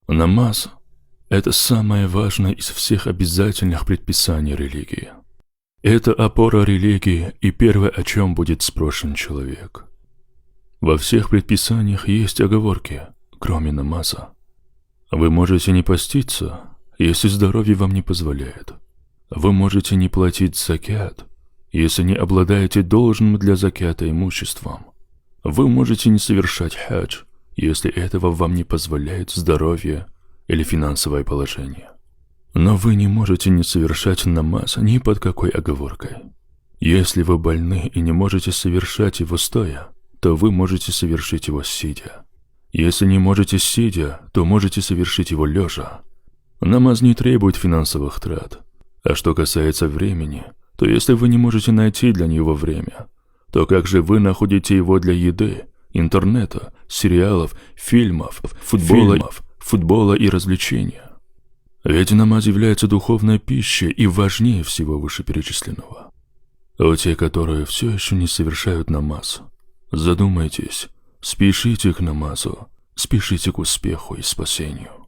Намаз – это самое важное из всех обязательных предписаний религии. Это опора религии и первое, о чем будет спрошен человек. Во всех предписаниях есть оговорки, кроме намаза. Вы можете не поститься, если здоровье вам не позволяет. Вы можете не платить закят, если не обладаете должным для закята имуществом. Вы можете не совершать хадж, если этого вам не позволяет здоровье или финансовое положение. Но вы не можете не совершать намаз ни под какой оговоркой. Если вы больны и не можете совершать его стоя, то вы можете совершить его сидя. Если не можете сидя, то можете совершить его лежа. Намаз не требует финансовых трат. А что касается времени, то если вы не можете найти для него время, то как же вы находите его для еды, интернета, сериалов, фильмов, футбола и развлечения? Ведь намаз является духовной пищей и важнее всего вышеперечисленного. А те, которые все еще не совершают намаз, задумайтесь, спешите к намазу, спешите к успеху и спасению.